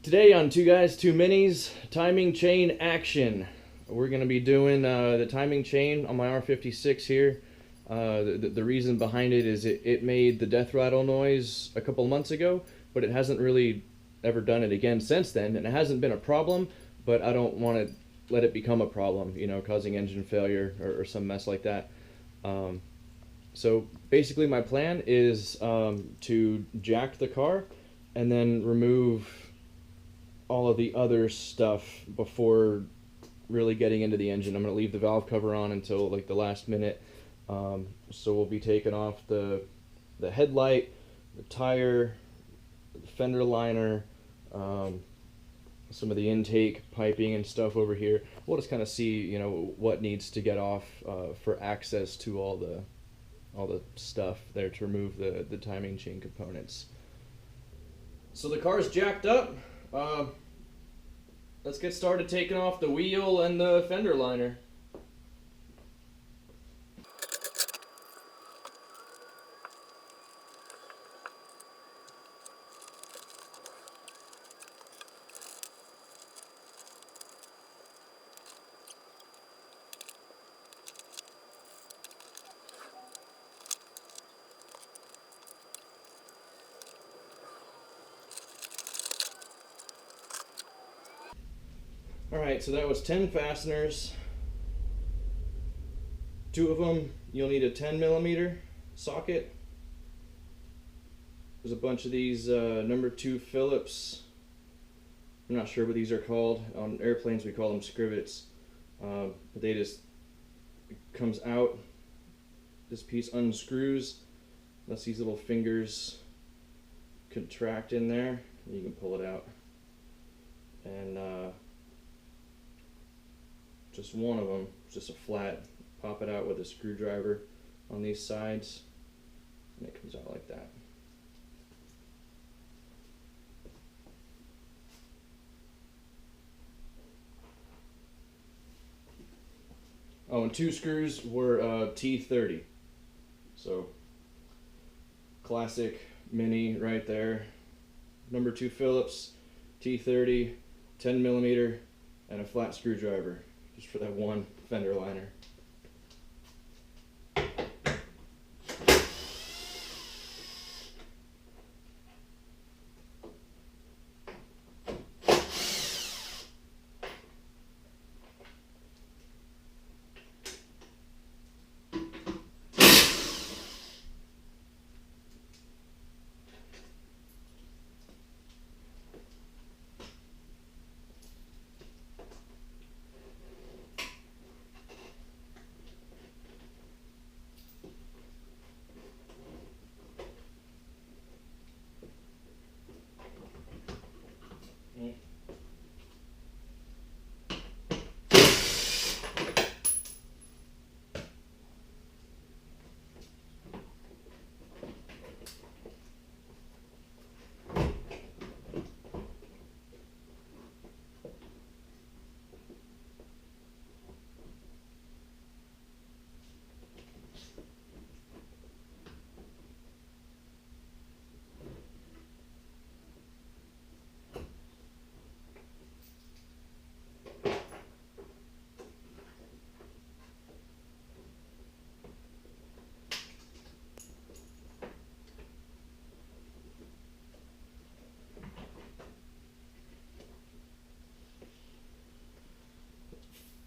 Today on Two Guys, Two Minis, timing chain action. We're going to be doing the timing chain on my R56 here. The reason behind it is it made the death rattle noise a couple months ago, but it hasn't really ever done it again since then, and it hasn't been a problem, but I don't want to let it become a problem, you know, causing engine failure or some mess like that. So basically my plan is to jack the car and then remove all of the other stuff before really getting into the engine. I'm going to leave the valve cover on until like the last minute. So we'll be taking off the headlight, the tire, the fender liner, some of the intake piping and stuff over here. We'll just kind of see, you know, what needs to get off for access to all the stuff there to remove the timing chain components. So the car's jacked up. Let's get started taking off the wheel and the fender liner. Alright, so that was 10 fasteners. 2 of them, you'll need a 10mm socket. There's a bunch of these number 2 Phillips. I'm not sure what these are called. On airplanes we call them scrivets. But they just, it comes out, this piece unscrews, lets these little fingers contract in there, and you can pull it out. And just one of them, just a flat, pop it out with a screwdriver on these sides, and it comes out like that. Oh, and 2 screws were T30. So, classic mini right there. Number 2 Phillips, T30, 10mm, and a flat screwdriver, just for that one fender liner.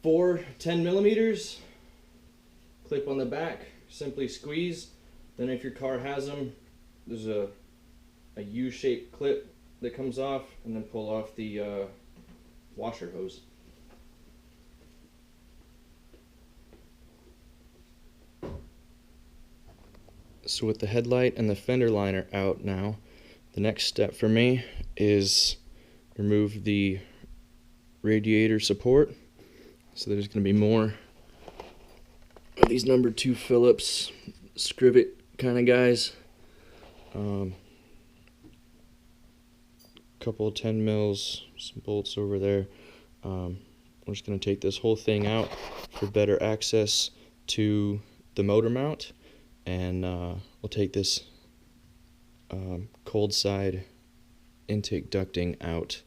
Four 10mm, clip on the back, simply squeeze. Then if your car has them, there's a U-shaped clip that comes off, and then pull off the washer hose. So with the headlight and the fender liner out now, the next step for me is remove the radiator support. So there's going to be more of these number 2 Phillips scrivet kind of guys. Couple of 10 mils, some bolts over there. We're just going to take this whole thing out for better access to the motor mount, and we'll take this cold side intake ducting out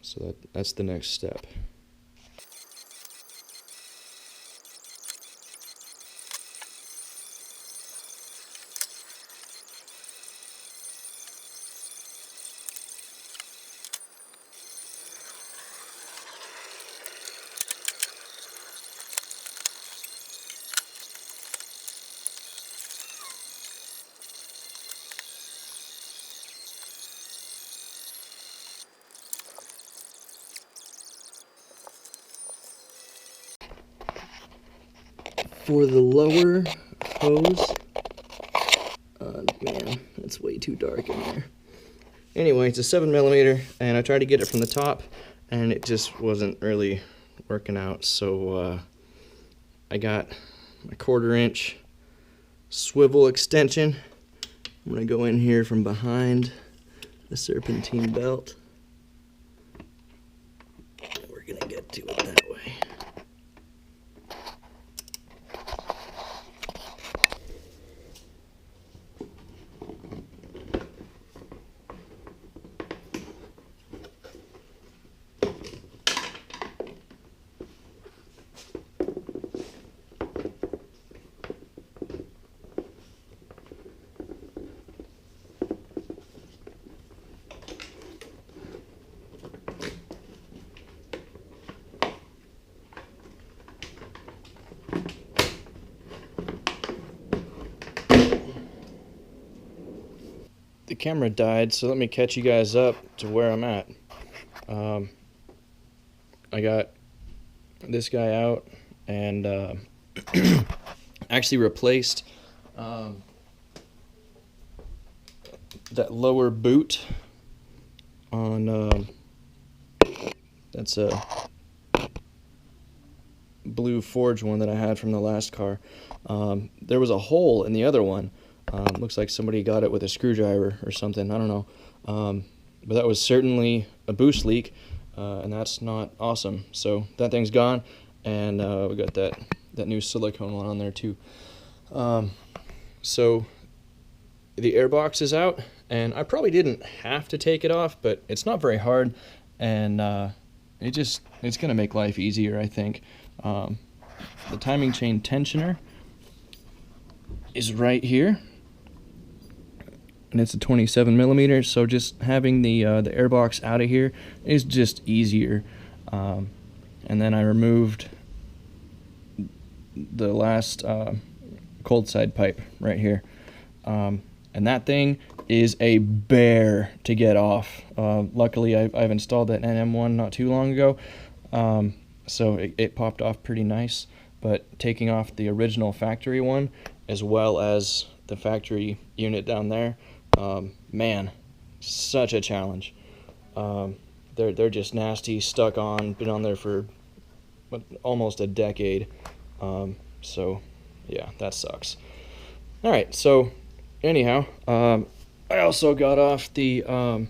So that's the next step. For the lower hose, man, it's way too dark in there. Anyway, it's a 7mm, and I tried to get it from the top, and it just wasn't really working out. So I got a 1/4" swivel extension. I'm gonna go in here from behind the serpentine belt. We're gonna get to it that way. The camera died, so let me catch you guys up to where I'm at. I got this guy out and actually replaced that lower boot on that's a blue forge one that I had from the last car. There was a hole in the other one. Looks like somebody got it with a screwdriver or something, I don't know. But that was certainly a boost leak, and that's not awesome. So that thing's gone, and we got that new silicone one on there too. So the airbox is out, and I probably didn't have to take it off, but it's not very hard, and it's gonna make life easier, I think. The timing chain tensioner is right here, and it's a 27mm, so just having the airbox out of here is just easier. And then I removed the last cold side pipe right here, and that thing is a bear to get off. Luckily I've installed that NM1 not too long ago, so it popped off pretty nice. But taking off the original factory one as well as the factory unit down there, man, such a challenge. They're just nasty, stuck on, been on there for almost a decade. So yeah, that sucks. All right, so anyhow, I also got off the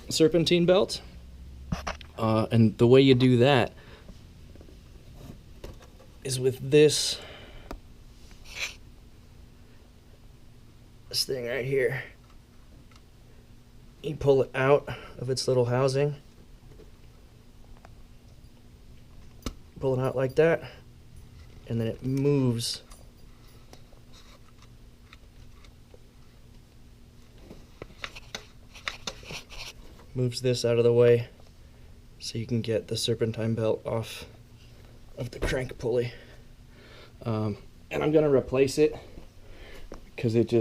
serpentine belt, and the way you do that is with this thing right here. You pull it out of its little housing, pull it out like that, and then it moves this out of the way so you can get the serpentine belt off of the crank pulley. And I'm gonna replace it because it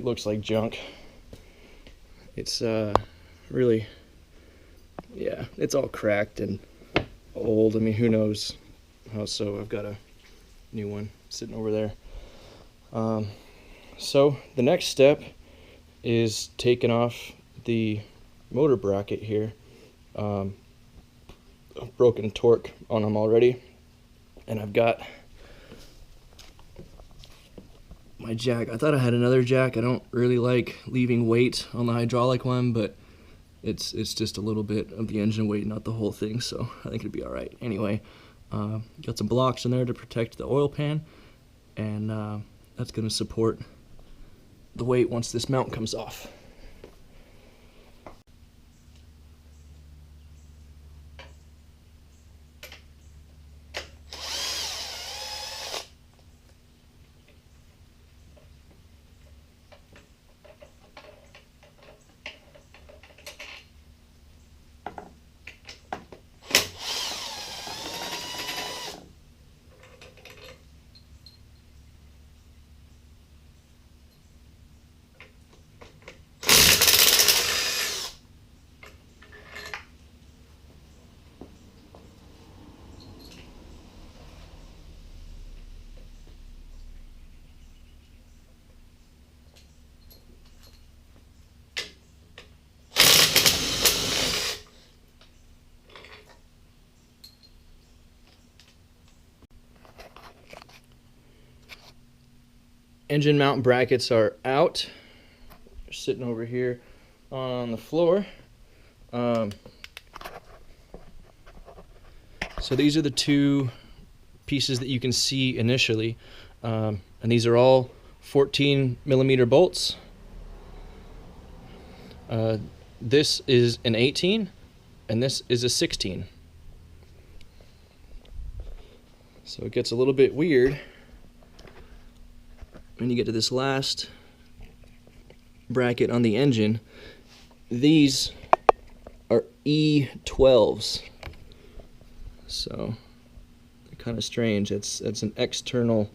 looks like junk. It's really, yeah, it's all cracked and old. I mean, who knows how, so I've got a new one sitting over there. So the next step is taking off the motor bracket here. I've broken torque on them already, and I've got my jack. I thought I had another jack. I don't really like leaving weight on the hydraulic one, but it's just a little bit of the engine weight, not the whole thing, so I think it'd be all right. Anyway, got some blocks in there to protect the oil pan, and that's going to support the weight once this mount comes off. engine mount brackets are out. They're sitting over here on the floor. So these are the two pieces that you can see initially, and these are all 14mm bolts. This is an 18 and this is a 16. So it gets a little bit weird when you get to this last bracket on the engine. These are E12s, so they're kind of strange. It's an external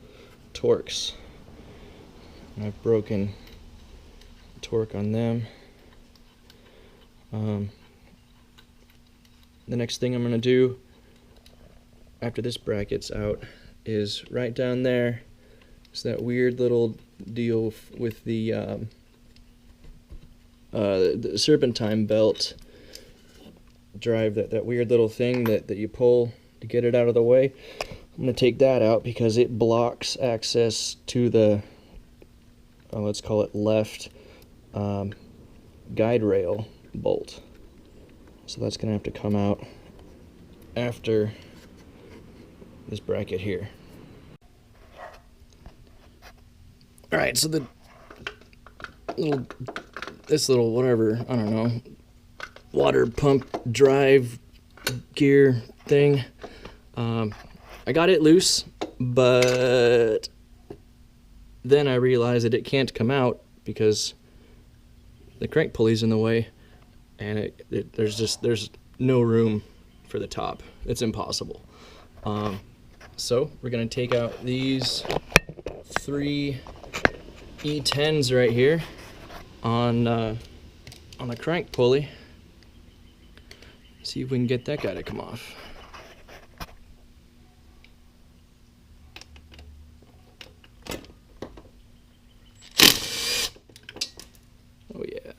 Torx, and I've broken torque on them. The next thing I'm going to do after this bracket's out is right down there is that weird little deal with the serpentine belt drive, that weird little thing that you pull to get it out of the way. I'm going to take that out because it blocks access to the, let's call it left guide rail bolt. So that's going to have to come out after this bracket here. Alright, so this little whatever, I don't know, water pump drive gear thing, I got it loose, but then I realized that it can't come out because the crank pulley's in the way, and there's no room for the top. It's impossible. So we're gonna take out these 3 E10s right here on the crank pulley. See if we can get that guy to come off. Oh yeah.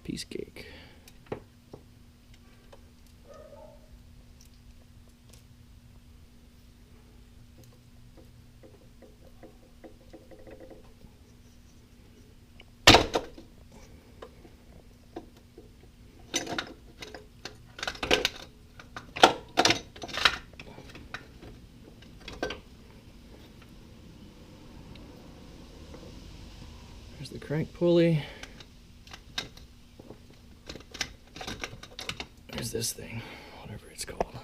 Piece cake. There's the crank pulley. There's this thing, whatever it's called.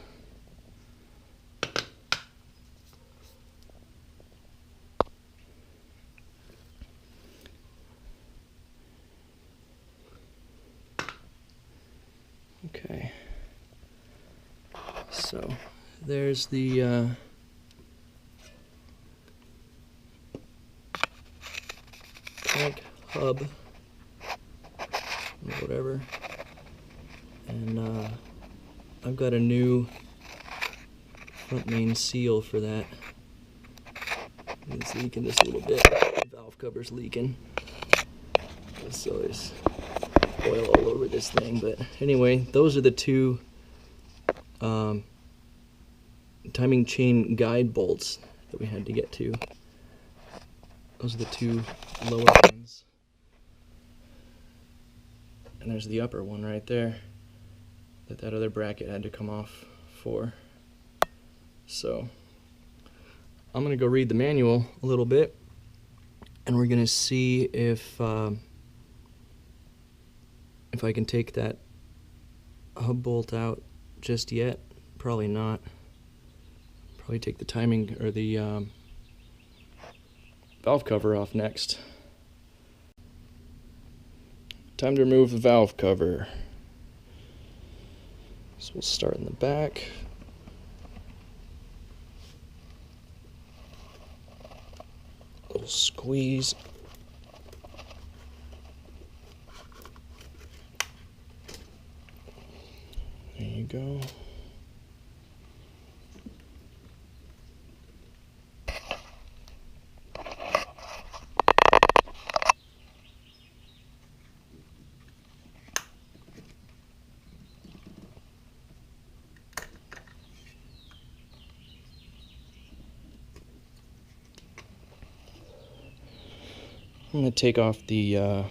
Okay. So there's the crank hub, or whatever, and I've got a new front main seal for that. It's leaking just a little bit. The valve cover's leaking, so there's oil all over this thing. But anyway, those are the two timing chain guide bolts that we had to get to. Those are the two lower ones. And there's the upper one right there that other bracket had to come off for. So I'm gonna go read the manual a little bit, and we're gonna see if I can take that hub bolt out just yet. Probably not. Probably take the timing or the valve cover off next. Time to remove the valve cover. So we'll start in the back. A little squeeze. There you go. I'm going to take off the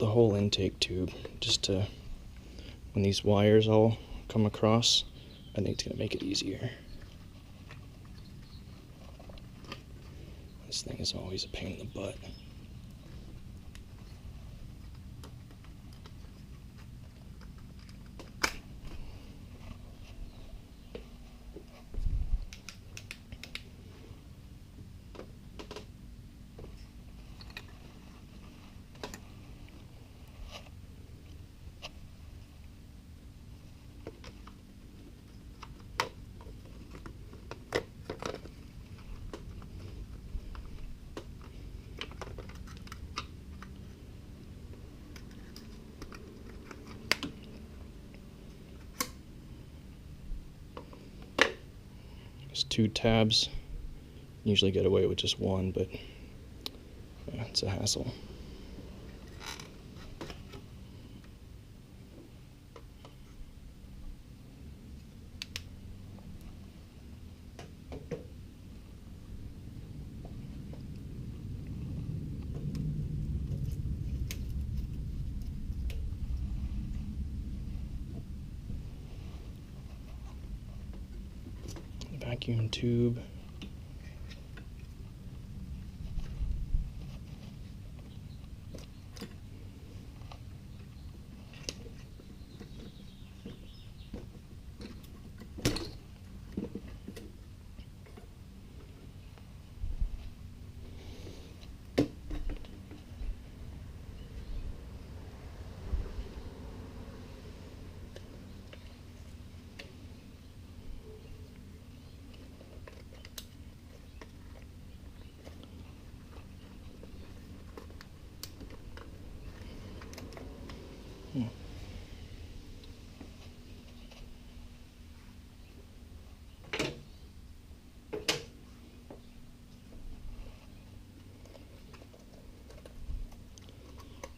whole intake tube, just to, when these wires all come across, I think it's going to make it easier. This thing is always a pain in the butt. There's 2 tabs. Usually get away with just 1, but yeah, it's a hassle. Vacuum tube.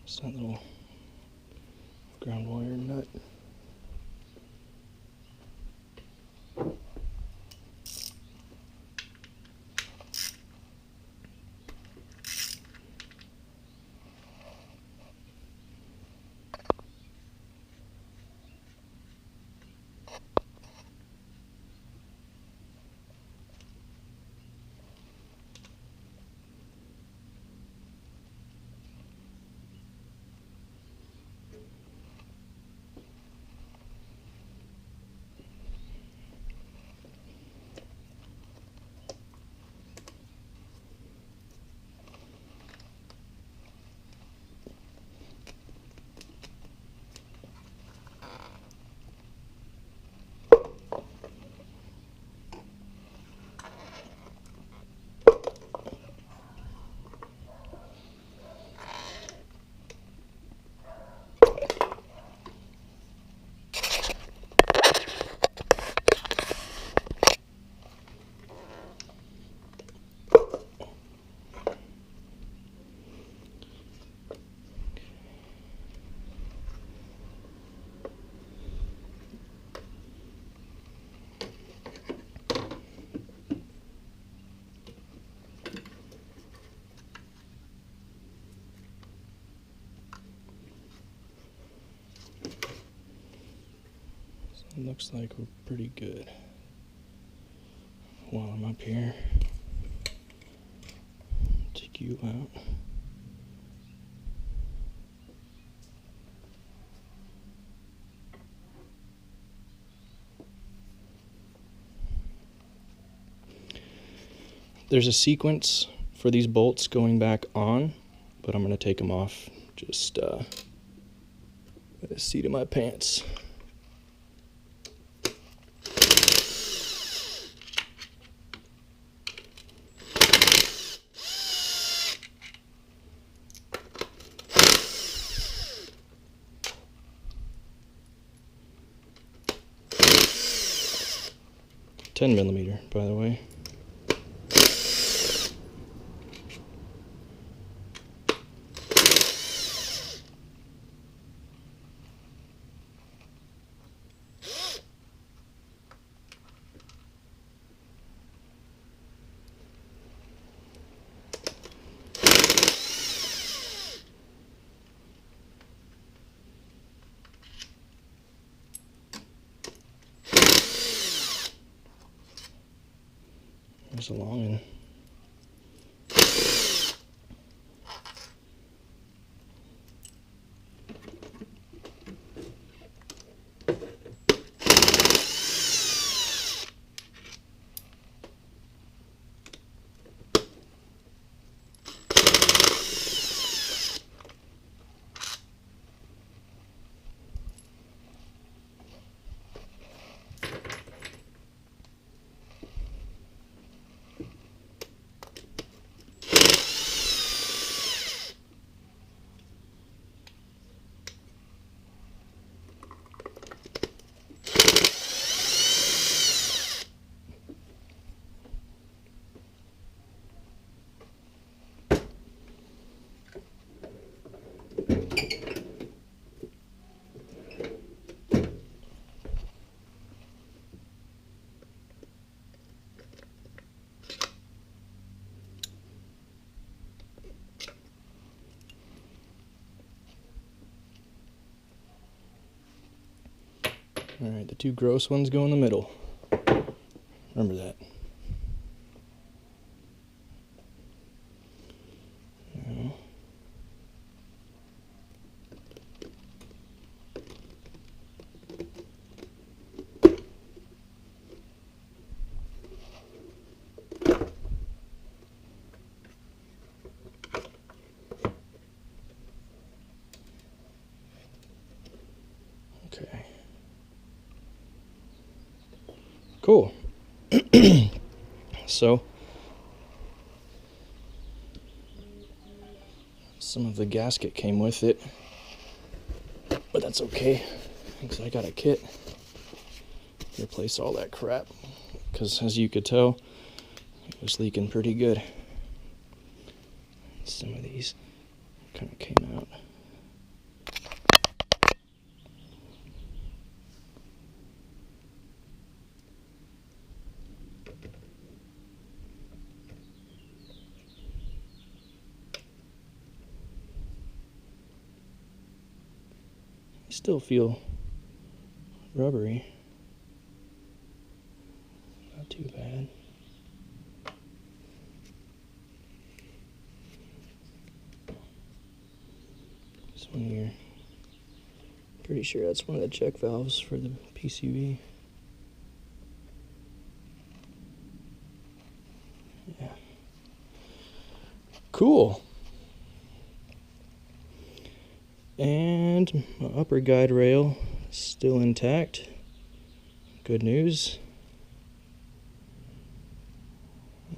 It's that little ground wire nut. It looks like we're pretty good. While I'm up here, take you out. There's a sequence for these bolts going back on, but I'm going to take them off just by the seat of my pants. $10mm, by the way. There's a long one. Alright, the two gross ones go in the middle. Remember that. Now. Okay. Cool. So, some of the gasket came with it, but that's okay, because I got a kit to replace all that crap, because as you could tell, it was leaking pretty good. Some of these kind of came out. Still feel rubbery. Not too bad. This one here. Pretty sure that's one of the check valves for the PCV. Yeah. Cool. And my upper guide rail is still intact. Good news.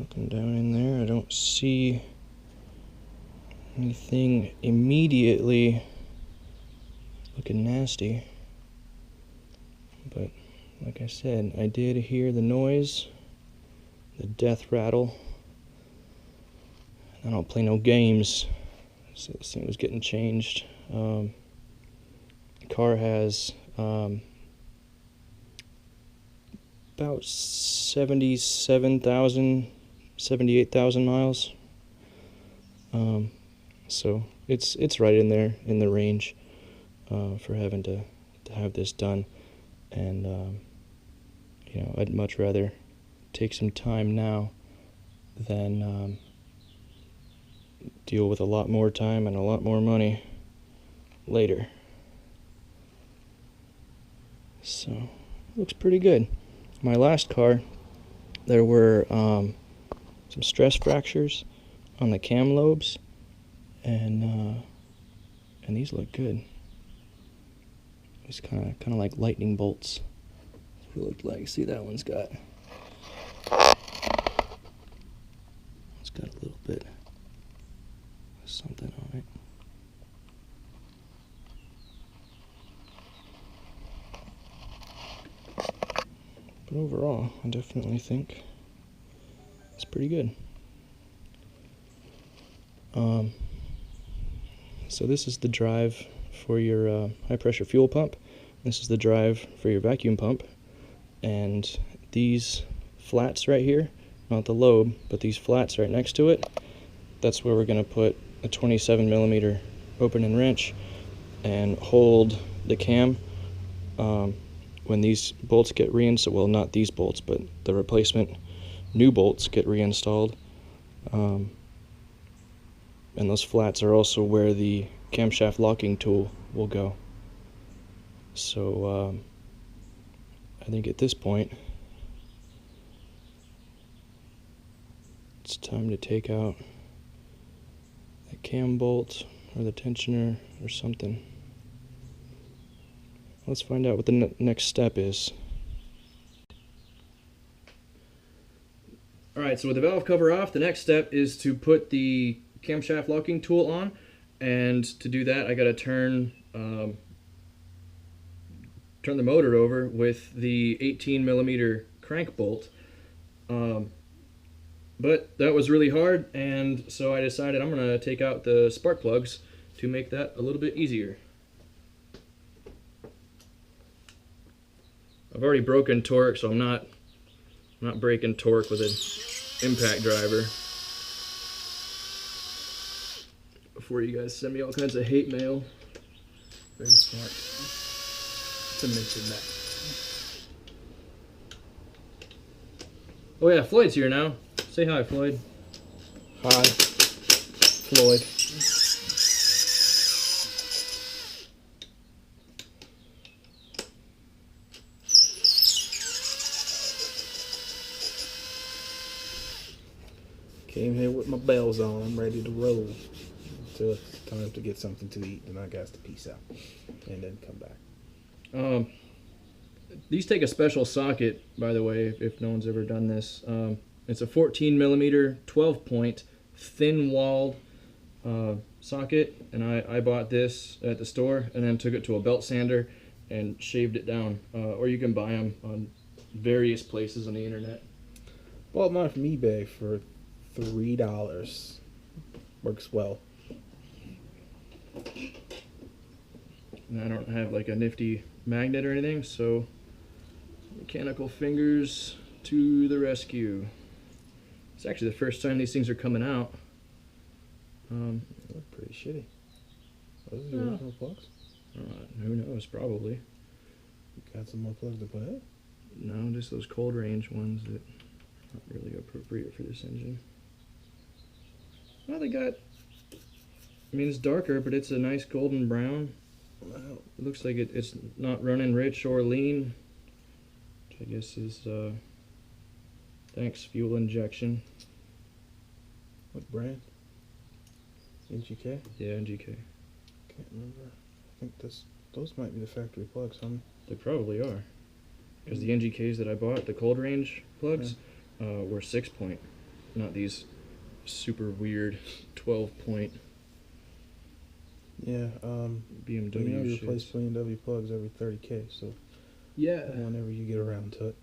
Looking down in there, I don't see anything immediately looking nasty. But like I said, I did hear the noise, the death rattle. I don't play no games, so this thing was getting changed. The car has about 78,000 miles. So it's right in there in the range for having to have this done. And you know, I'd much rather take some time now than deal with a lot more time and a lot more money later. So, looks pretty good. My last car, there were some stress fractures on the cam lobes, and these look good. It's kind of like lightning bolts. That's what it looked like. See, that one's got. It's got a little bit of something on it. But overall, I definitely think it's pretty good. So this is the drive for your high pressure fuel pump. This is the drive for your vacuum pump. And these flats right here, not the lobe, but these flats right next to it, that's where we're going to put a 27mm opening wrench and hold the cam. When these bolts get reinstalled, well, not these bolts, but the replacement new bolts get reinstalled. And those flats are also where the camshaft locking tool will go. So I think at this point it's time to take out the cam bolt or the tensioner or something. Let's find out what the next step is. Alright, so with the valve cover off, the next step is to put the camshaft locking tool on. And to do that, I gotta turn the motor over with the 18mm crank bolt. But that was really hard, and so I decided I'm gonna take out the spark plugs to make that a little bit easier. I've already broken torque, so I'm not breaking torque with an impact driver. Before you guys send me all kinds of hate mail. Very smart to mention that. Oh yeah, Floyd's here now. Say hi, Floyd. Hi, Floyd. Came here with my bells on. I'm ready to roll. Until it's time to get something to eat, then I got to peace out and then come back. These take a special socket, by the way, if no one's ever done this. It's a 14mm 12-point thin-walled socket, and I bought this at the store and then took it to a belt sander and shaved it down. Or you can buy them on various places on the internet. Bought mine from eBay for $3. Works well. And I don't have like a nifty magnet or anything, so mechanical fingers to the rescue. It's actually the first time these things are coming out. They look pretty shitty. Are those the original plugs? Who knows, probably. You got some more plugs to put in? No, just those cold range ones that aren't really appropriate for this engine. Well, they got, I mean, it's darker, but it's a nice golden brown. Wow. It looks like it's not running rich or lean, which I guess is, thanks, fuel injection. What brand? NGK? Yeah, NGK. Can't remember. I think those might be the factory plugs, huh? They probably are. Because the NGKs that I bought, the cold range plugs, were 6-point, not these super weird 12-point. Yeah, BMW you know, you shits. replace BMW plugs every 30K, so Yeah. whenever you get around to it.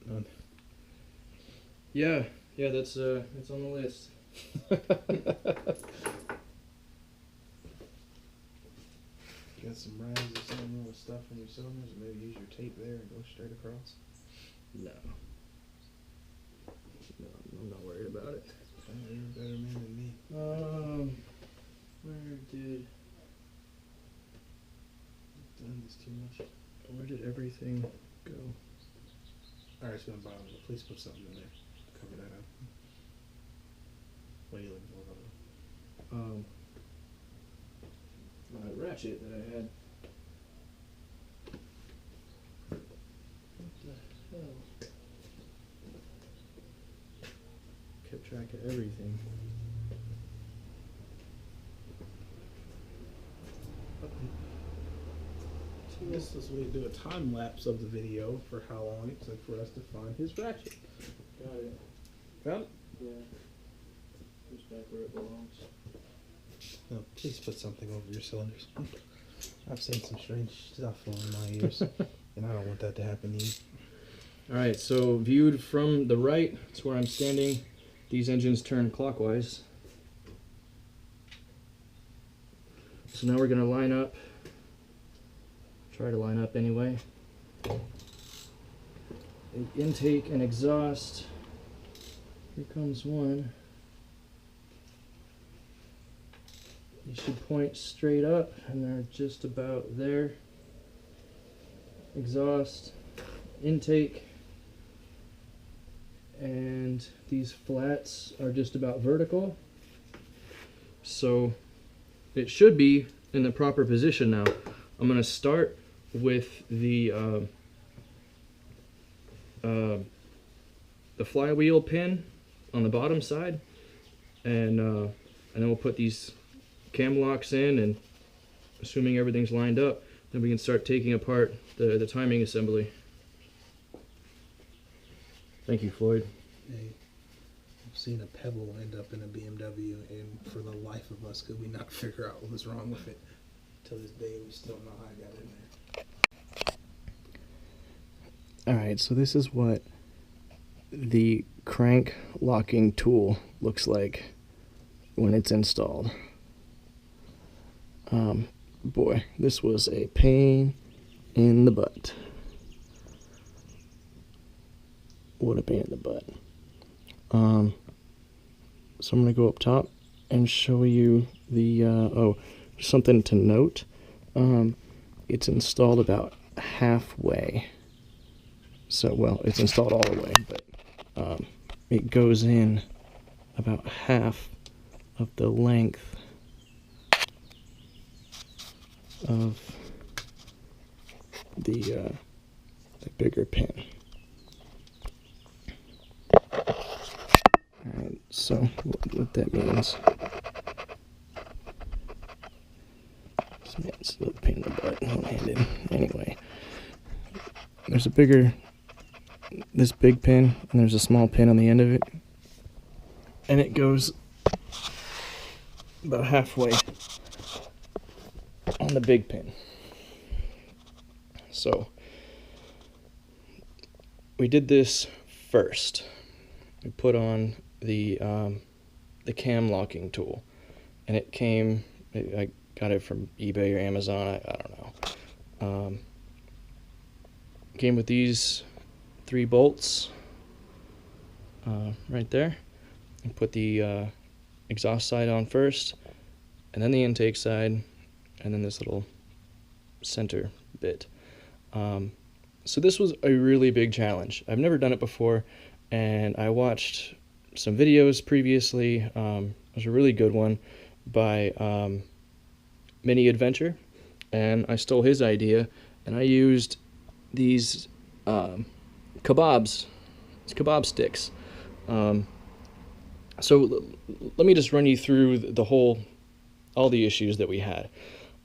Yeah, that's it's on the list. Got some rounds or something with stuff in your cylinders, maybe use your tape there and go straight across. No, I'm not worried about it. You're a better man than me. Done this too much. Where did everything go? Alright, it's gonna bother me. Please put something in there. Cover that up. What are you looking for? My ratchet that I had. What the hell? Kept track of everything. This is we do a time lapse of the video for how long it took for us to find his ratchet. Got it. Got it? Yeah. It's back where it belongs. No, please put something over your cylinders. I've seen some strange stuff on my ears, and I don't want that to happen to you. Alright, so viewed from the right, that's where I'm standing. These engines turn clockwise. So now we're going to line up. Try to line up anyway. The intake and exhaust. Here comes one. You should point straight up, and they're just about there. Exhaust, intake, and these flats are just about vertical. So it should be in the proper position now. I'm going to start with the flywheel pin on the bottom side, and then we'll put these cam locks in, and assuming everything's lined up, then we can start taking apart the timing assembly. Thank you, Floyd. Hey, I've seen a Pebble end up in a BMW, and for the life of us could we not figure out what was wrong with it. To this day we still know how I got in there. Alright, so this is what the crank locking tool looks like when it's installed. Boy, this was a pain in the butt. What a pain in the butt. So I'm going to go up top and show you the, something to note. It's installed about halfway. So, well, it's installed all the way, but it goes in about half of the length of the bigger pin. Alright, so what that means, it's a little pain in the butt, one-handed. Anyway, there's this big pin, and there's a small pin on the end of it, and it goes about halfway on the big pin. So we did this first. We put on the cam locking tool, and it came, I got it from eBay or Amazon, I don't know. Came with these 3 bolts right there, and put the exhaust side on first, and then the intake side, and then this little center bit. So this was a really big challenge. I've never done it before, and I watched some videos previously. It was a really good one by Mini Adventure, and I stole his idea, and I used these kebab sticks. So let me just run you through all the issues that we had.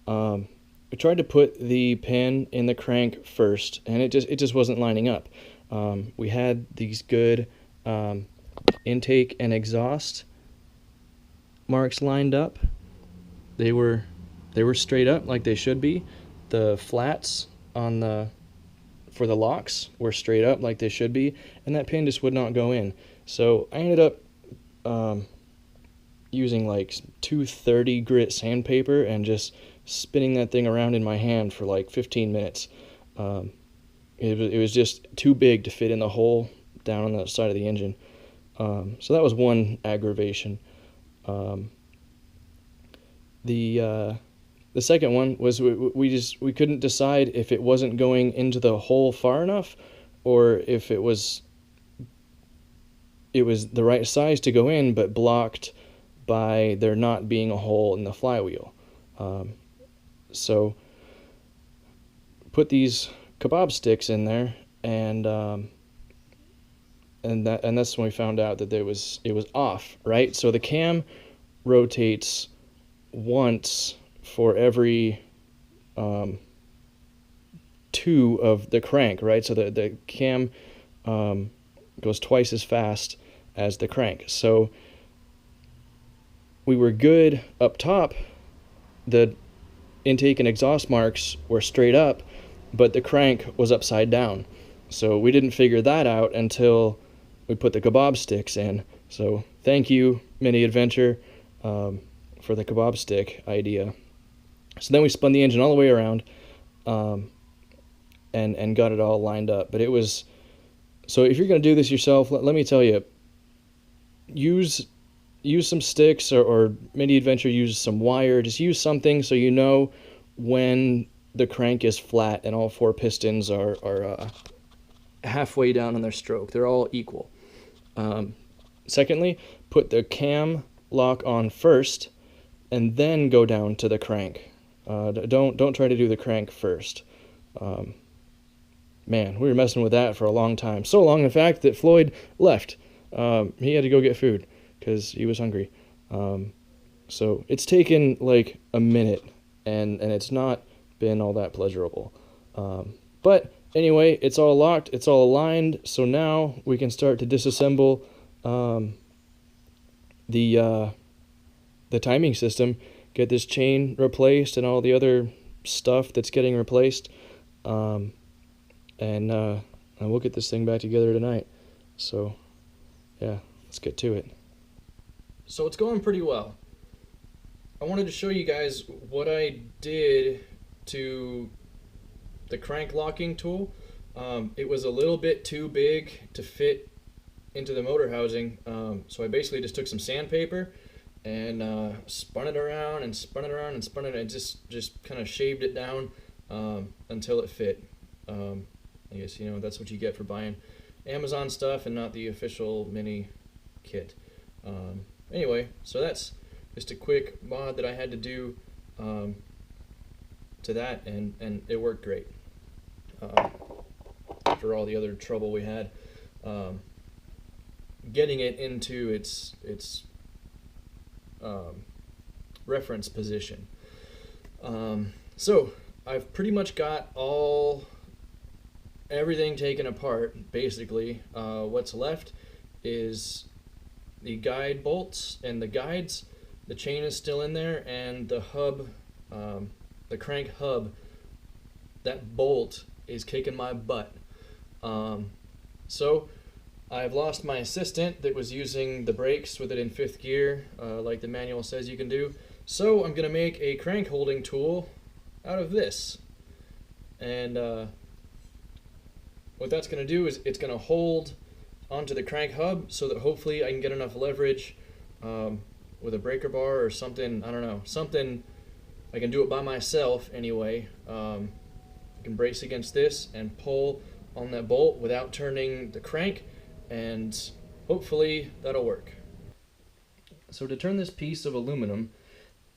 We tried to put the pin in the crank first, and it just wasn't lining up. We had these good intake and exhaust marks lined up. They were straight up like they should be. The flats for the locks were straight up like they should be, and that pin just would not go in. So I ended up using like 230 grit sandpaper and just spinning that thing around in my hand for like 15 minutes. It was just too big to fit in the hole down on the side of the engine. So that was one aggravation. The second one was we couldn't decide if it wasn't going into the hole far enough, or if it was the right size to go in but blocked by there not being a hole in the flywheel. So put these kebab sticks in there, and that's when we found out that it was off, right? So the cam rotates once for every 2 of the crank, right? So the cam goes twice as fast as the crank. So we were good up top. The intake and exhaust marks were straight up, but the crank was upside down. So we didn't figure that out until we put the kebab sticks in. So thank you, Mini Adventure, for the kebab stick idea. So then we spun the engine all the way around, and got it all lined up. But it was, so if you're going to do this yourself, let me tell you, use some sticks, or Mini Adventure use some wire. Just use something so you know when the crank is flat and all 4 pistons are halfway down on their stroke. They're all equal. Secondly, put the cam lock on first, and then go down to the crank. Don't try to do the crank first. Man, we were messing with that for a long time. So long, in fact, that Floyd left. He had to go get food because he was hungry. So it's taken like a minute, and it's not been all that pleasurable. But anyway, it's all locked, it's all aligned, so now we can start to disassemble the timing system, get this chain replaced and all the other stuff that's getting replaced, and we'll get this thing back together tonight. So yeah, let's get to it. So it's going pretty well. I wanted to show you guys what I did to the crank locking tool. It was a little bit too big to fit into the motor housing, so I basically just took some sandpaper and spun it around and spun it around and spun it, and just kind of shaved it down until it fit. I guess, you know, that's what you get for buying Amazon stuff and not the official mini kit. Anyway, so that's just a quick mod that I had to do to that, and it worked great. After all the other trouble we had getting it into its reference position. So I've pretty much got everything taken apart, basically. What's left is the guide bolts and the guides. The chain is still in there, and the hub, the crank hub, that bolt is kicking my butt. So I've lost my assistant that was using the brakes with it in 5th gear, like the manual says you can do. So I'm going to make a crank holding tool out of this. And what that's going to do is it's going to hold onto the crank hub so that hopefully I can get enough leverage with a breaker bar or something, I don't know, something. I can do it by myself anyway. I can brace against this and pull on that bolt without turning the crank, and hopefully that'll work. So to turn this piece of aluminum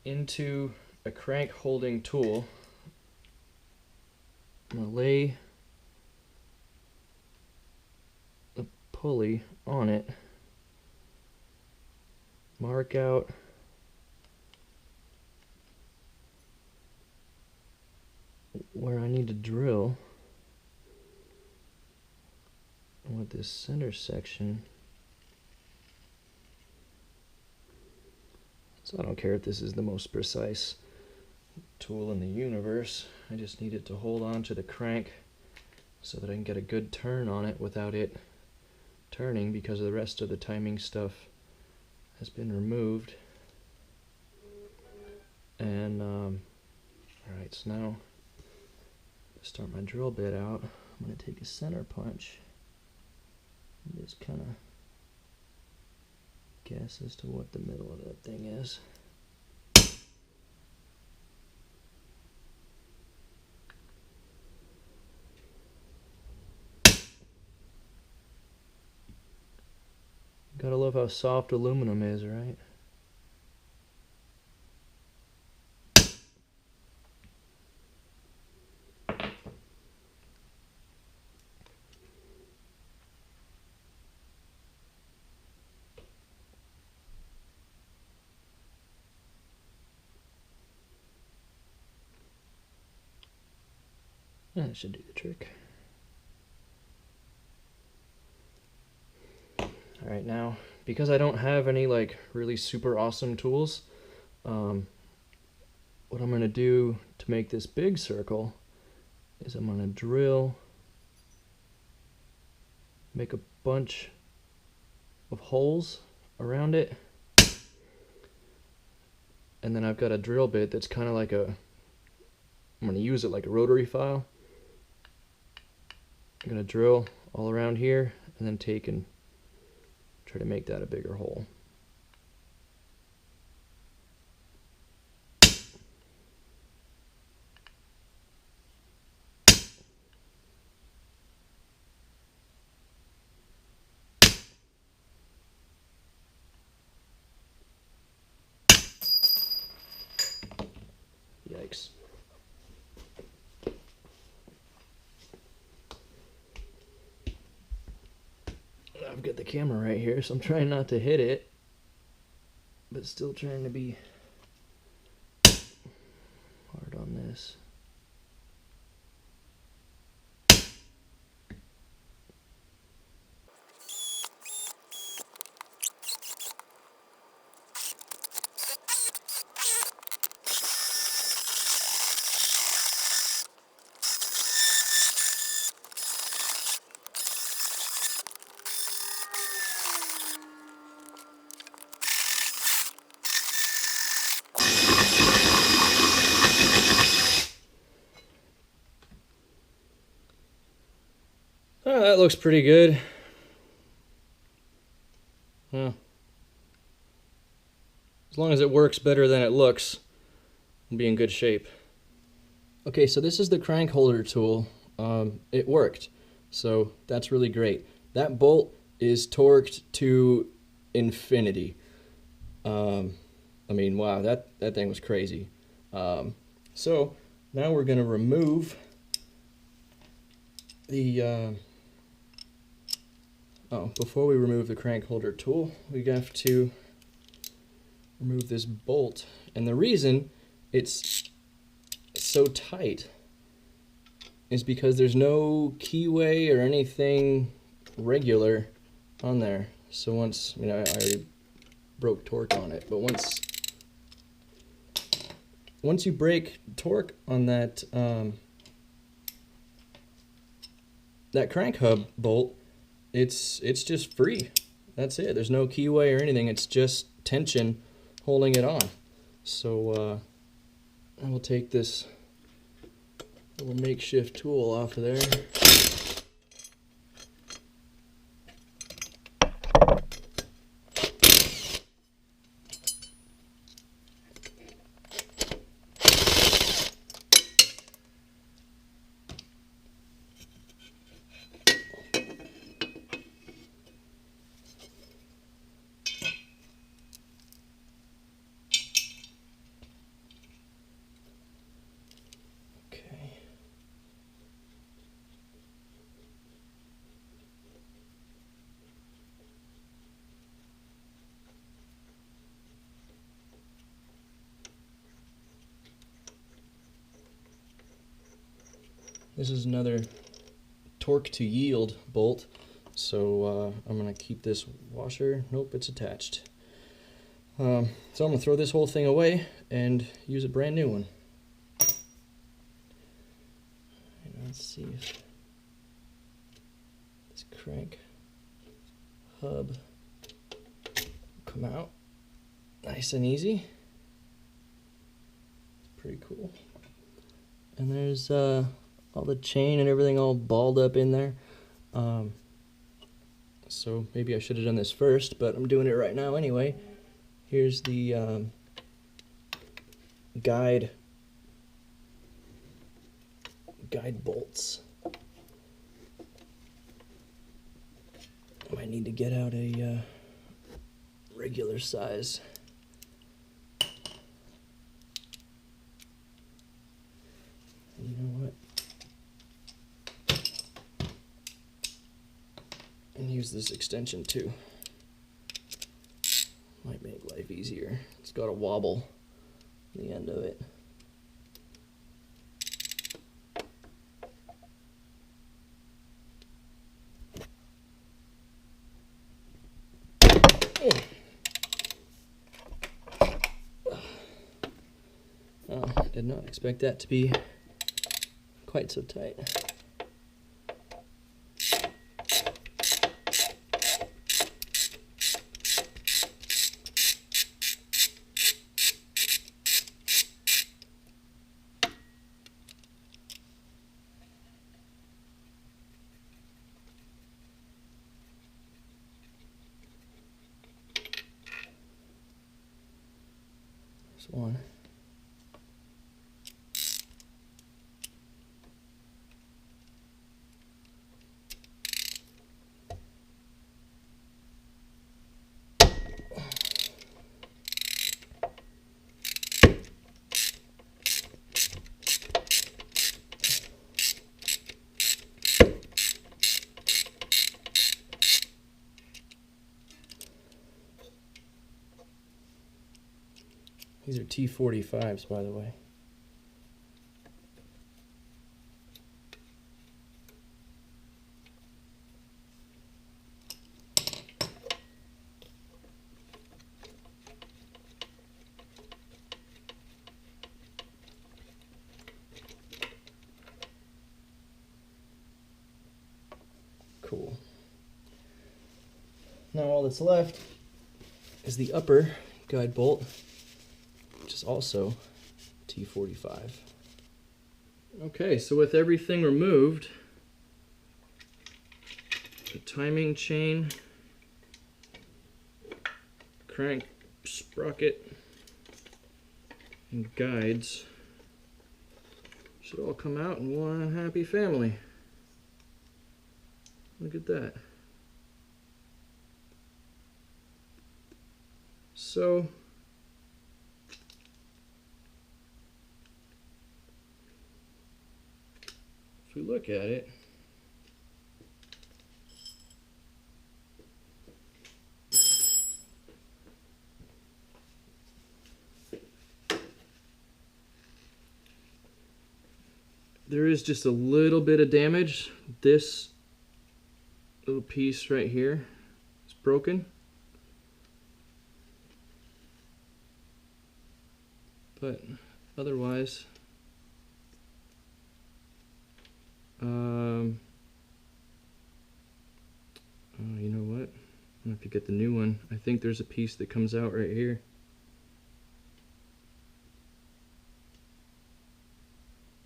into a crank holding tool, I'm going to lay the pulley on it, mark out where I need to drill with this center section. So I don't care if this is the most precise tool in the universe. I just need it to hold on to the crank so that I can get a good turn on it without it turning, because the rest of the timing stuff has been removed. And alright, so now to start my drill bit out, I'm going to take a center punch and just kind of guess as to what the middle of that thing is. Gotta love how soft aluminum is, right? That should do the trick. Alright, now, because I don't have any like really super awesome tools, what I'm going to do to make this big circle is I'm going to drill, make a bunch of holes around it, and then I've got a drill bit that's kind of like I'm going to use it like a rotary file. I'm going to drill all around here and then take and try to make that a bigger hole. I've got the camera right here, so I'm trying not to hit it, but still trying to be hard on this. Oh, that looks pretty good. Yeah. As long as it works better than it looks, we'll be in good shape. Okay, so this is the crank holder tool. It worked, so that's really great. That bolt is torqued to infinity. I mean, wow, that thing was crazy. So now we're going to remove the... before we remove the crank holder tool, we have to remove this bolt. And the reason it's so tight is because there's no keyway or anything regular on there. So once, I already broke torque on it, but once you break torque on that that crank hub bolt, it's just free. That's it. There's no keyway or anything. It's just tension holding it on. So I will take this little makeshift tool off of there. This is another torque to yield bolt, so I'm going to keep this washer. Nope, it's attached. So I'm going to throw this whole thing away and use a brand new one. Let's see if this crank hub will come out nice and easy. It's pretty cool. And there's all the chain and everything all balled up in there. So maybe I should have done this first, but I'm doing it right now anyway. Here's the guide bolts. I might need to get out a regular size. You know what? And use this extension too. Might make life easier. It's got a wobble on the end of it. Oh, did not expect that to be quite so tight. There's one. These are T45s, by the way. Cool. Now all that's left is the upper guide bolt, which is also T45. Okay, so with everything removed, the timing chain, crank sprocket, and guides should all come out in one happy family. Look at that. So, if we look at it, there is just a little bit of damage. This little piece right here is broken. But otherwise, you know what? I'm gonna have to get the new one. I think there's a piece that comes out right here.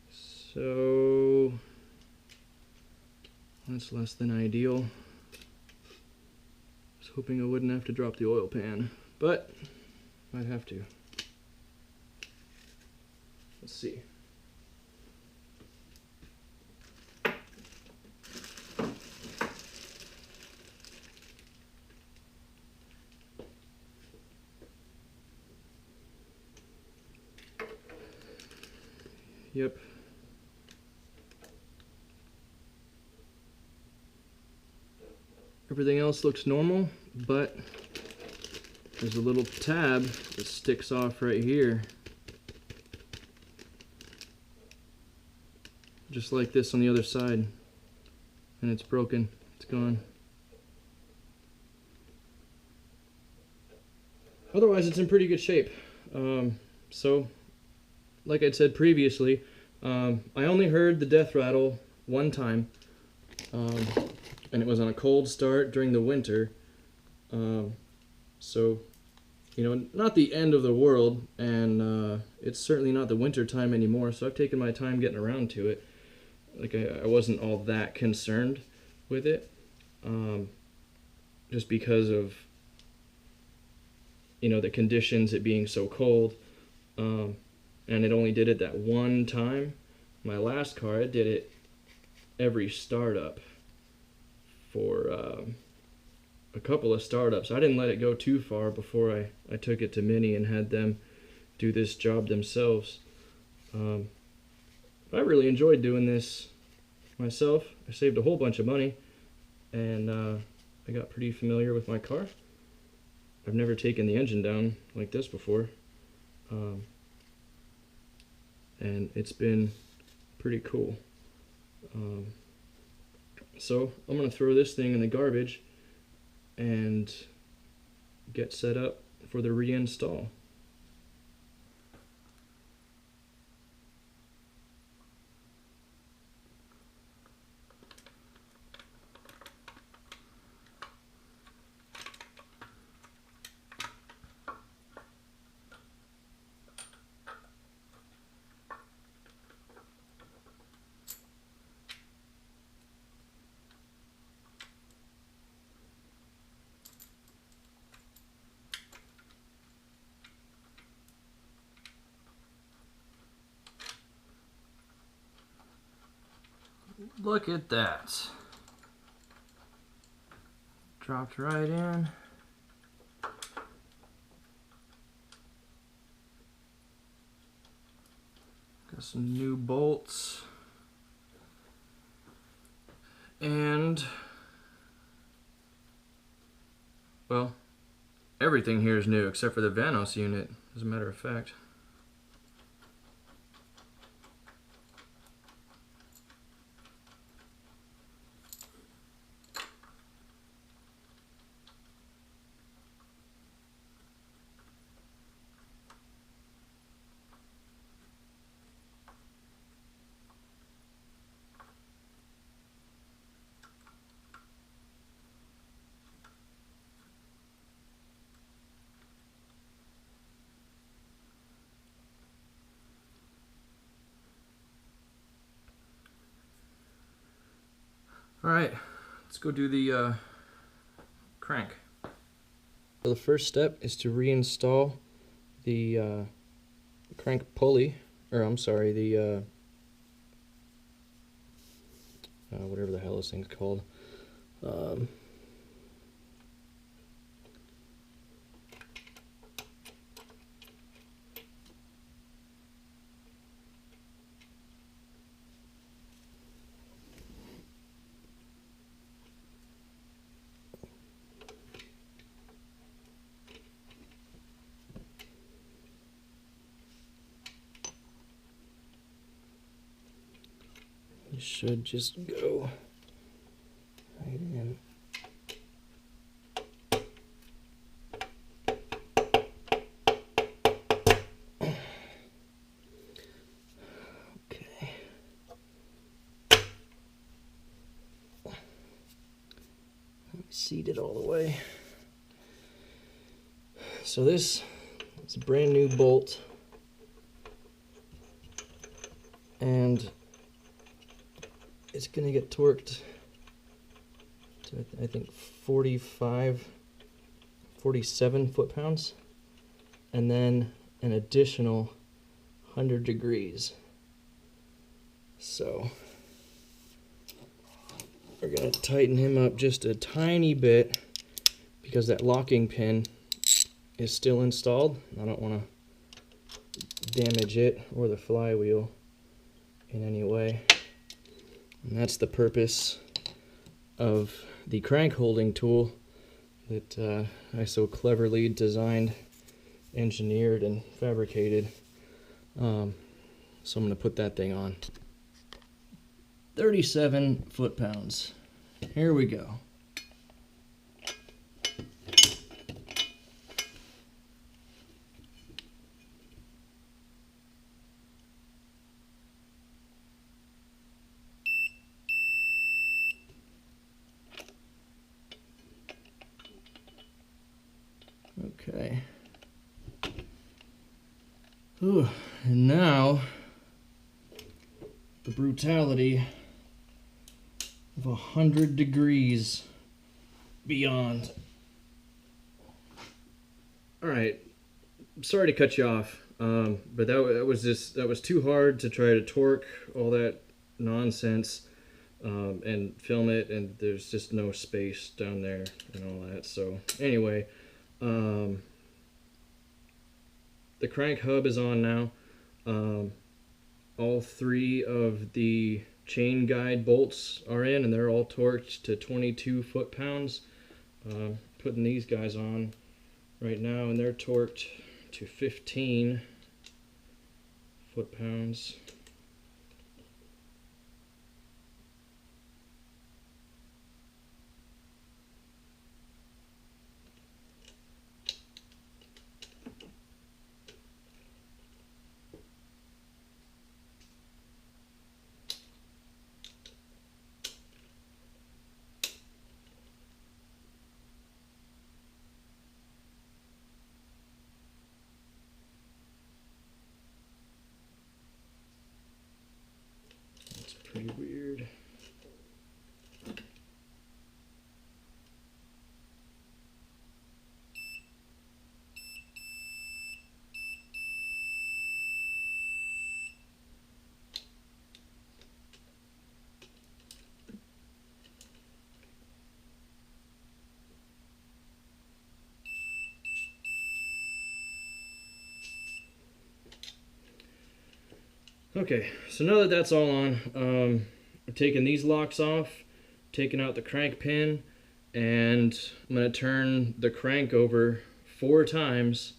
So that's less than ideal. I was hoping I wouldn't have to drop the oil pan, but might have to. Let's see. Yep. Everything else looks normal, but there's a little tab that sticks off right here. Just like this on the other side. And it's broken. It's gone. Otherwise, it's in pretty good shape. So, like I'd said previously, I only heard the death rattle one time, and it was on a cold start during the winter. So, you know, not the end of the world, and it's certainly not the winter time anymore, so I've taken my time getting around to it. Like, I wasn't all that concerned with it, just because of, you know, the conditions, it being so cold. And it only did it that one time. My last car, it did it every startup for a couple of startups. I didn't let it go too far before I took it to Mini and had them do this job themselves. I really enjoyed doing this myself. I saved a whole bunch of money, and I got pretty familiar with my car. I've never taken the engine down like this before. And it's been pretty cool. So I'm gonna throw this thing in the garbage and get set up for the reinstall. Look at that. Dropped right in. Got some new bolts. And, well, Everything here is new except for the Vanos unit, as a matter of fact. Alright, let's go do the crank. So the first step is to reinstall the crank pulley, or I'm sorry, the whatever the hell this thing's called. You should just go right in. Okay. Seat it all the way. So this is a brand new bolt, and it's going to get torqued to, I think, 47 foot-pounds, and then an additional 100 degrees. So we're going to tighten him up just a tiny bit because that locking pin is still installed. I don't want to damage it or the flywheel in any way. And that's the purpose of the crank holding tool that I so cleverly designed, engineered, and fabricated. So I'm going to put that thing on. 37 foot-pounds. Here we go. Okay. Ooh, and now the brutality of 100 degrees beyond. All right, sorry to cut you off, but that was too hard to try to torque all that nonsense and film it, and there's just no space down there and all that. So anyway. The crank hub is on now. All three of the chain guide bolts are in, and they're all torqued to 22 foot-pounds. Putting these guys on right now, and they're torqued to 15 foot-pounds. Pretty weird. Okay, so now that that's all on, I'm taking these locks off, taking out the crank pin, and I'm going to turn the crank over 4 times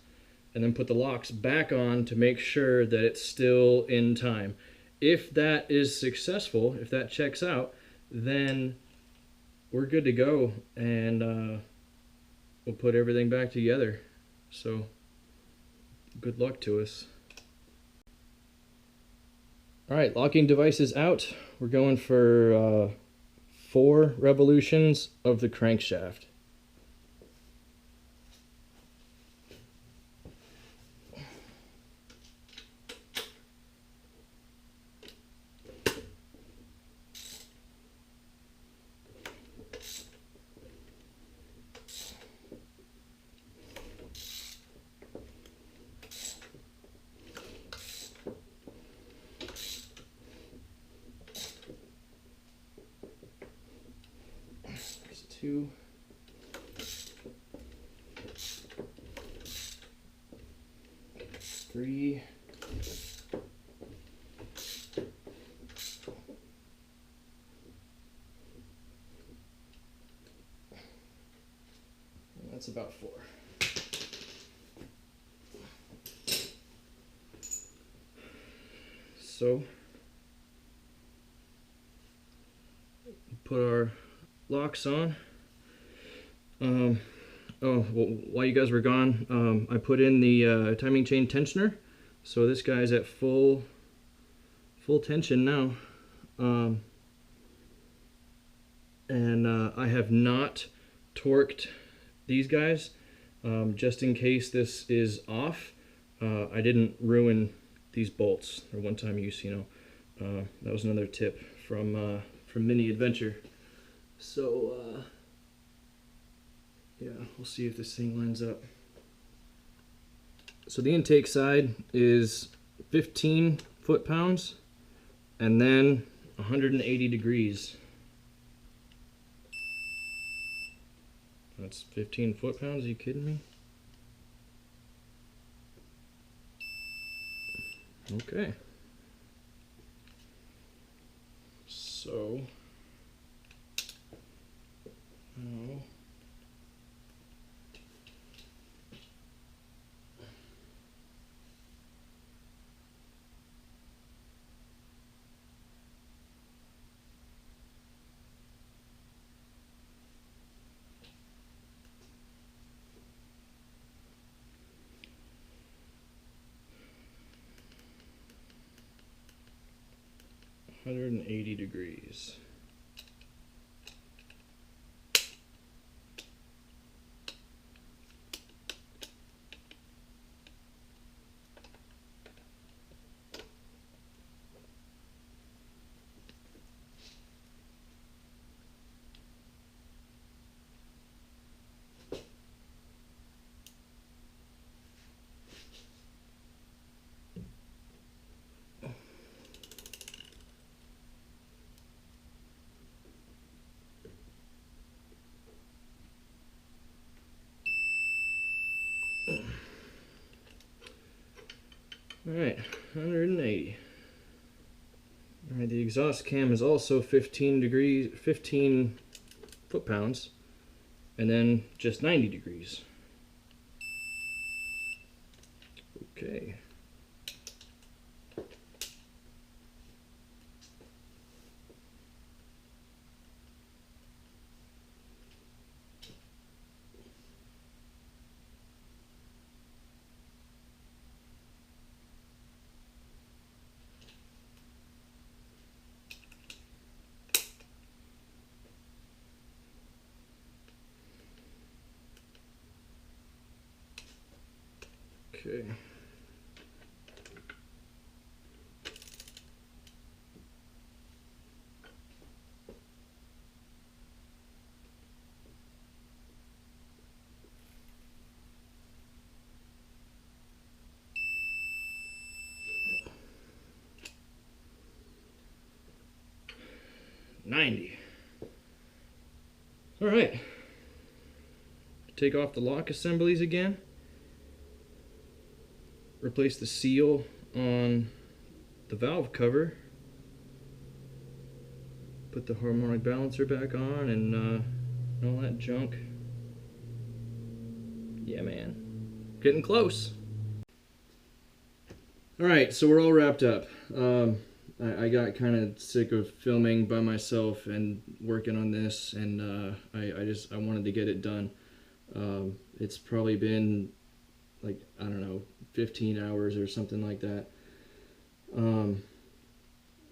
and then put the locks back on to make sure that it's still in time. If that is successful, if that checks out, then we're good to go, and we'll put everything back together. So good luck to us. All right, locking devices out. We're going for 4 revolutions of the crankshaft. There's 2. 3. That's about 4. So put our locks on. Oh, well, while you guys were gone, I put in the timing chain tensioner. So this guy's at full tension now. And I have not torqued these guys, just in case this is off. I didn't ruin these bolts. They're one-time use, you know. That was another tip from Mini Adventure. So yeah, we'll see if this thing lines up. So the intake side is 15 foot-pounds and then 180 degrees. That's 15 foot-pounds, are you kidding me? Okay. So now $180 degrees. All right, 180. All right, the exhaust cam is also 15 foot-pounds, and then just 90 degrees. Okay. Okay. $90. All right. Take off the lock assemblies again. Replace the seal on the valve cover. Put the harmonic balancer back on and all that junk. Yeah, man. Getting close. All right, so we're all wrapped up. I got kind of sick of filming by myself and working on this, and I wanted to get it done. It's probably been like, I don't know, 15 hours or something like that.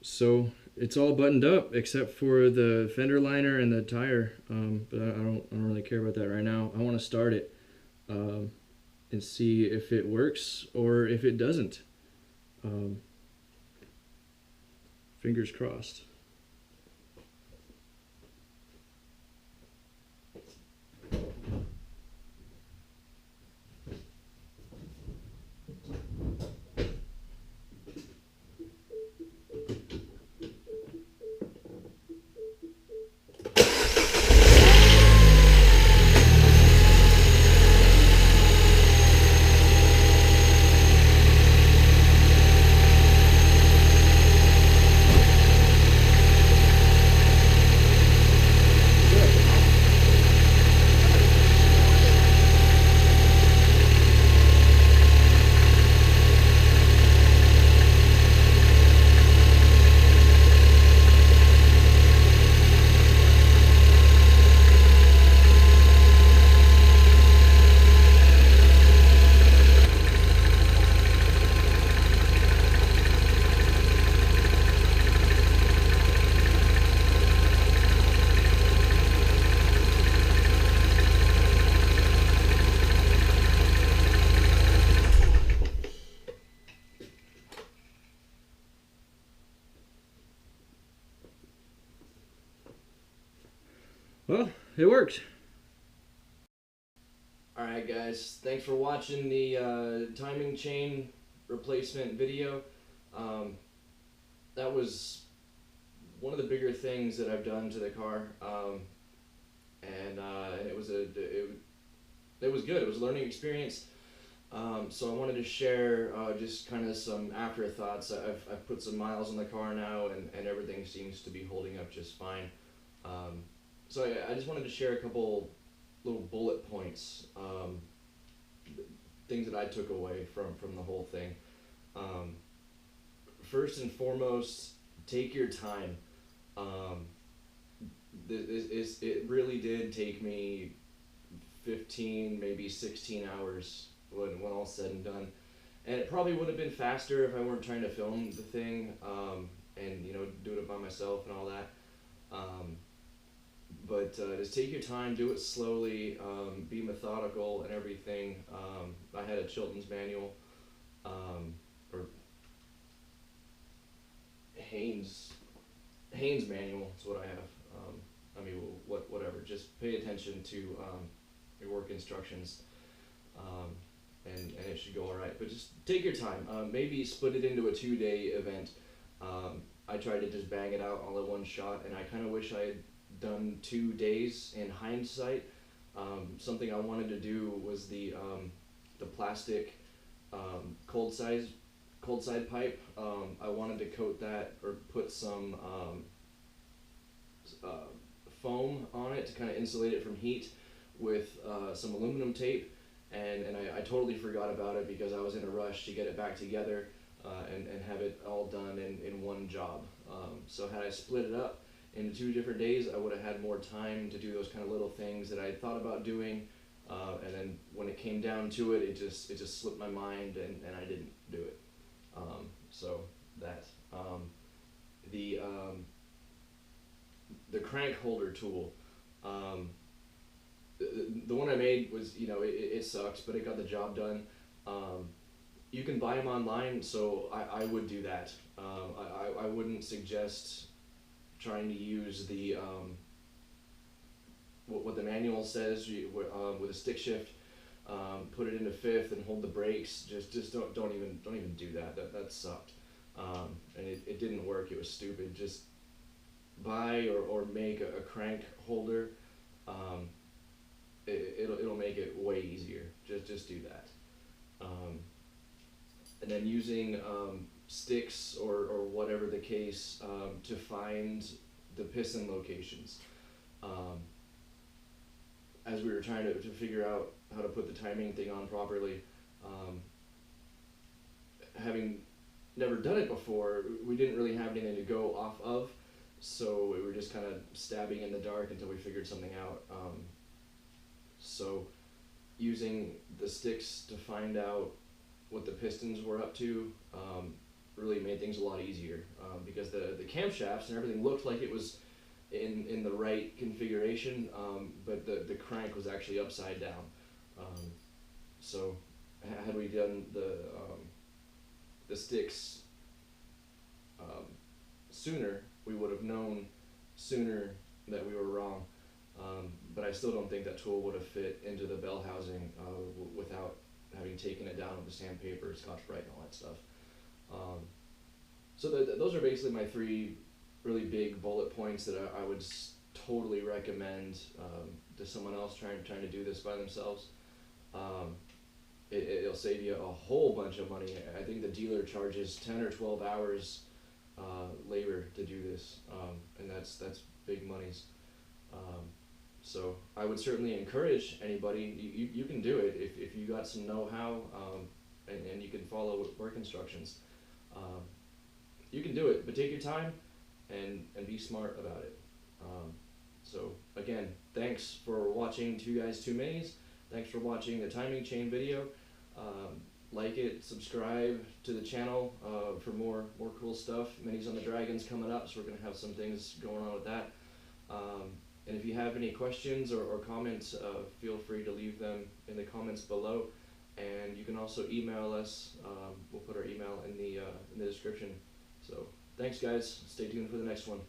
So it's all buttoned up except for the fender liner and the tire. But I don't really care about that right now. I want to start it and see if it works or if it doesn't. Fingers crossed. Well, it worked. Alright guys, thanks for watching the timing chain replacement video. That was one of the bigger things that I've done to the car, and it was good. It was a learning experience. So I wanted to share just kind of some afterthoughts. I've put some miles on the car now, and everything seems to be holding up just fine. So I just wanted to share a couple little bullet points, things that I took away from the whole thing. First and foremost, take your time. It really did take me 15, maybe 16 hours when all's said and done. And it probably would have been faster if I weren't trying to film the thing, and do it by myself and all that. But just take your time, do it slowly, be methodical and everything. I had a Chilton's manual, or Haynes manual is what I have. Whatever. Just pay attention to your work instructions, and it should go all right. But just take your time. Maybe split it into a 2-day event. I tried to just bang it out all in one shot, and I kind of wish I had done 2 days in hindsight. Something I wanted to do was the plastic cold side pipe. I wanted to coat that or put some foam on it to kind of insulate it from heat with some aluminum tape, and I totally forgot about it because I was in a rush to get it back together and have it all done in one job. So had I split it up into 2 different days, I would have had more time to do those kind of little things that I thought about doing, and then when it came down to it, it just slipped my mind, and I didn't do it. So that the crank holder tool, the one I made was, it sucks, but it got the job done. You can buy them online, so I would do that. I wouldn't suggest trying to use the what the manual says with a stick shift. Put it into fifth and hold the brakes. Just don't even do that. That sucked, and it didn't work. It was stupid. Just buy or make a crank holder. It'll make it way easier. Just do that. And then using sticks or whatever the case to find the piston locations. As we were trying to figure out how to put the timing thing on properly, Having never done it before, we didn't really have anything to go off of, so we were just kind of stabbing in the dark until we figured something out. So using the sticks to find out what the pistons were up to really made things a lot easier, because the camshafts and everything looked like it was in the right configuration, but the crank was actually upside down. So had we done the sticks sooner, we would have known sooner that we were wrong. But I still don't think that tool would have fit into the bell housing without having taken it down with the sandpaper, Scotch-Brite, and all that stuff. So those are basically my 3 really big bullet points that I would totally recommend to someone else trying to do this by themselves. It'll save you a whole bunch of money. I think the dealer charges 10 or 12 hours labor to do this, and that's big monies. So I would certainly encourage anybody, you can do it if you got some know-how, and you can follow work instructions. You can do it, but take your time and be smart about it. So again, thanks for watching 2 Guys 2 Minis. Thanks for watching the timing chain video. Like it, subscribe to the channel for more cool stuff. Minis on the Dragons coming up, so we're gonna have some things going on with that. And if you have any questions or comments, feel free to leave them in the comments below. And you can also email us. We'll put our email in the description. So thanks, guys. Stay tuned for the next one.